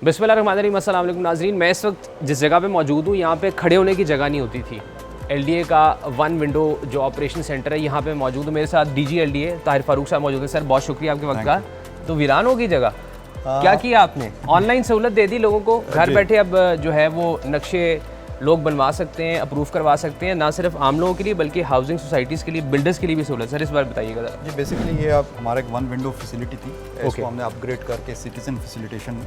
बिस्मिल्लाहिर्रहमानिर्रहीम, अस्सलाम वालेकुम नाज़रीन। मैं इस वक्त जिस जगह पे मौजूद हूँ यहाँ पे खड़े होने की जगह नहीं होती थी। LDA का वन विंडो जो ऑपरेशन सेंटर है यहाँ पे मौजूद हूँ। मेरे साथ DG LDA ताहिर फारूक साहब मौजूद है। सर बहुत शुक्रिया आपके वक्त का। तो वीरान होगी जगह, क्या किया आपने? ऑनलाइन सहूलत दे दी लोगों को, घर बैठे अब जो है वो नक्शे लोग बनवा सकते हैं, अप्रूव करवा सकते हैं, ना सिर्फ आम लोगों के लिए बल्कि हाउसिंग सोसाइटीज़ के लिए, बिल्डर्स के लिए भी सहूलत। सर इस बार बताइएगा ज़रा। जी बेसिकली ये अब हमारा एक वन विंडो फैसिलिटी थी, इसको हमने अपग्रेड करके सिटीजन फैसिलिटेशन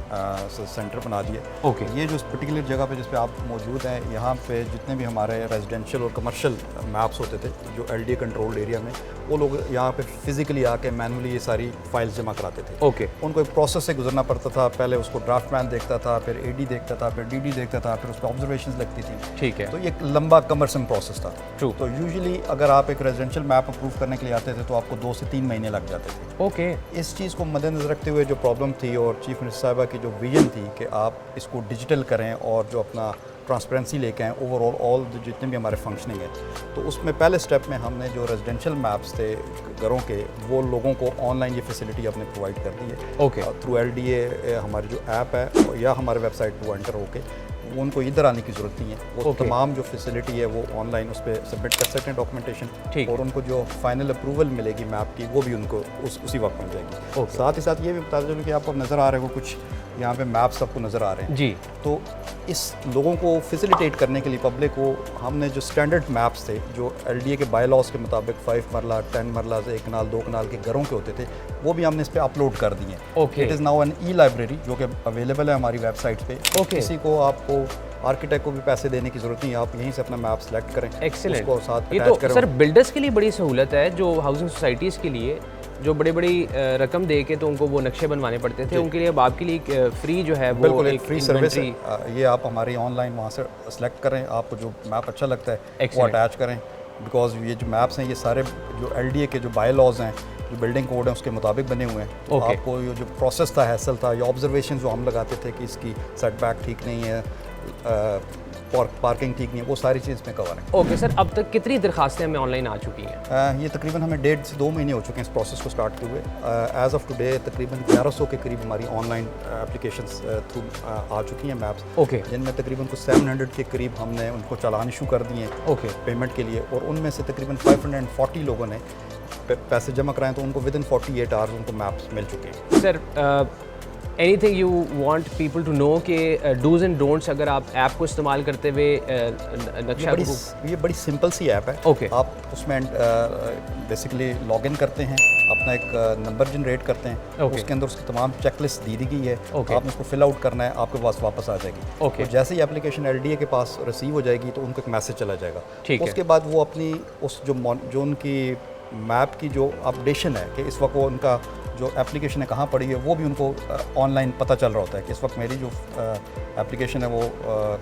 सेंटर बना दिया। ये जो पर्टिकुलर जगह पे जिस पे आप मौजूद हैं, यहाँ पे जितने भी हमारे रेजिडेंशियल और कमर्शियल मैप्स होते थे जो LDA कंट्रोल्ड एरिया में, वो लोग यहाँ पे फिजिकली आके मैनुअली ये सारी फाइल्स जमा कराते थे। उनको एक प्रोसेस से गुजरना पड़ता था। पहले उसको ड्राफ्ट प्लान देखता था, फिर AD देखता था, फिर DD देखता था, फिर उस पर ऑब्जर्वेशन लगती थी। ठीक है, तो ये एक लंबा कमरसम प्रोसेस था। तो यूजुअली अगर आप एक रेजिडेंशियल मैप अप्रूव करने के लिए आते थे तो आपको 2 से 3 महीने लग जाते थे। इस चीज़ को मद्देनजर रखते हुए जो प्रॉब्लम थी और चीफ मिनिस्टर साहिबा की जो विजन थी कि आप इसको डिजिटल करें और जो अपना ट्रांसपेरेंसी लेके आएँ ओवरऑल ऑल जितने भी हमारे फंक्शनिंग है, तो उसमें पहले स्टेप में हमने जो रेजिडेंशियल मैप्स थे घरों के, वो लोगों को ऑनलाइन ये फैसिलिटी आपने प्रोवाइड कर दी है थ्रू LDA हमारी जो ऐप है या हमारे वेबसाइट पर एंटर होके। उनको इधर आने की ज़रूरत नहीं है। वो तमाम जो फैसिलिटी है वो ऑनलाइन उस पर सबमिट कर सकते हैं डॉक्यूमेंटेशन, और उनको जो फाइनल अप्रूवल मिलेगी मैप की वो भी उनको उसी वक्त मिल जाएगी। साथ ही साथ ये भी बता चलूँ कि आपको नज़र आ रहे हो कुछ यहाँ पे मैप्स आपको नज़र आ रहे हैं जी। तो इस लोगों को फैसिलिटेट करने के लिए पब्लिक को हमने जो स्टैंडर्ड मैप्स थे जो LDA के बाय लॉज के मुताबिक 5 मरला 10 मरला 1 कनाल 2 कनाल के घरों के होते थे, वो भी हमने इस पर अपलोड कर दिए। It is now an library जो कि अवेलेबल है हमारी वेबसाइट पे। किसी को आपको आर्किटेक्ट को भी पैसे देने की जरूरत नहीं है, आप यहीं से अपना मैप सेलेक्ट करें। एक्सीलेंट। उसको साथ ये तो सर बिल्डर्स के लिए बड़ी सहूलत है, जो हाउसिंग सोसाइटीज़ के लिए जो बड़ी रकम दे के तो उनको वो नक्शे बनवाने पड़ते थे, उनके लिए अब आपके लिए फ्री जो है वो एक फ्री सर्विस है। ये आप हमारी ऑनलाइन वहाँ से सेलेक्ट करें, आपको जो मैप अच्छा लगता है वो अटैच करें। बिकॉज ये जो मैप्स हैं ये सारे जो LDA के जो बाय लॉज हैं, जो बिल्डिंग कोड है उसके मुताबिक बने हुए हैं। तो आपको ये जो प्रोसेस था, हैसल था, या ऑब्जर्वेशन जो हम लगाते थे कि इसकी सेटबैक ठीक नहीं है, पार्किंग ठीक नहीं है, वो सारी चीज़ में कवर है। सर अब तक कितनी दरखास्तें हमें ऑनलाइन आ चुकी हैं? ये तकरीबन हमें 1.5 से 2 महीने हो चुके हैं इस प्रोसेस को स्टार्ट किए हुए। एज ऑफ टुडे तकरीबन 1100 के करीब हमारी ऑनलाइन एप्लीकेशंस थ्रू आ चुकी हैं मैप्स, जिनमें तकरीबन कुछ 700 के करीब हमने उनको चालान इशू कर दिए हैं पेमेंट के लिए, और उनमें से तकरीबन 540 लोगों ने पैसे जमा कराएं, तो उनको विदिन 48 आवर्स उनको मैप्स मिल चुके हैं। Sir anything you want people to know के डूज एंड डोंट्स अगर आप ऐप को इस्तेमाल करते हुए नक्शा ये बड़ी सिंपल सी ऐप है। आप उसमें बेसिकली लॉगिन करते हैं, अपना एक नंबर जनरेट करते हैं, उसके अंदर उसकी तमाम चेकलिस्ट दी गई है, आपने उसको फिल आउट करना है, आपके पास वापस आ जाएगी। तो जैसे ही एप्लीकेशन LDA के पास रिसीव हो जाएगी तो उनको एक मैसेज चला जाएगा। उसके बाद वो अपनी उस जो उनकी मैप की जो अपडेशन है कि इस वक्त वो उनका जो एप्लीकेशन है कहाँ पड़ी है, वो भी उनको ऑनलाइन पता चल रहा होता है कि इस वक्त मेरी जो एप्लीकेशन है वो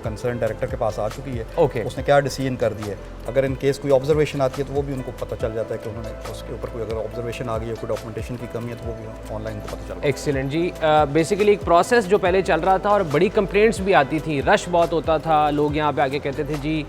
कंसर्न डायरेक्टर के पास आ चुकी है। उसने क्या डिसीजन कर दिया है। अगर इन केस कोई ऑब्जर्वेशन आती है तो वो भी उनको पता चल जाता है कि उन्होंने उसके ऊपर कोई अगर ऑब्जर्वेशन आ गई है, कोई डॉक्यूमेंटेशन की कमी है, तो वो भी ऑनलाइन को पता चल रहा है। एक्सीलेंट जी। बेसिकली एक प्रोसेस जो पहले चल रहा था और बड़ी कंप्लेंट्स भी आती थी, रश बहुत होता था, लोग यहाँ पे आके कहते थे जी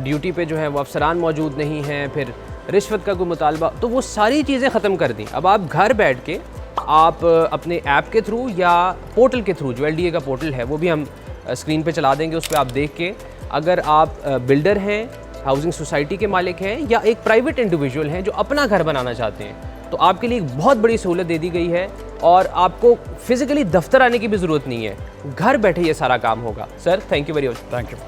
ड्यूटी पे जो है वो अफसरान मौजूद नहीं हैं, फिर रिश्वत का कोई मुतालबा, तो वो सारी चीज़ें ख़त्म कर दी। अब आप घर बैठ के आप अपने ऐप के थ्रू या पोर्टल के थ्रू, जो LDA का पोर्टल है वो भी हम स्क्रीन पे चला देंगे, उस पर आप देख के अगर आप बिल्डर हैं, हाउसिंग सोसाइटी के मालिक हैं, या एक प्राइवेट इंडिविजुअल हैं जो अपना घर बनाना चाहते हैं, तो आपके लिए एक बहुत बड़ी सहूलत दे दी गई है और आपको फिज़िकली दफ्तर आने की भी ज़रूरत नहीं है। घर बैठे ये सारा काम होगा। Sir thank you very much. Thank you.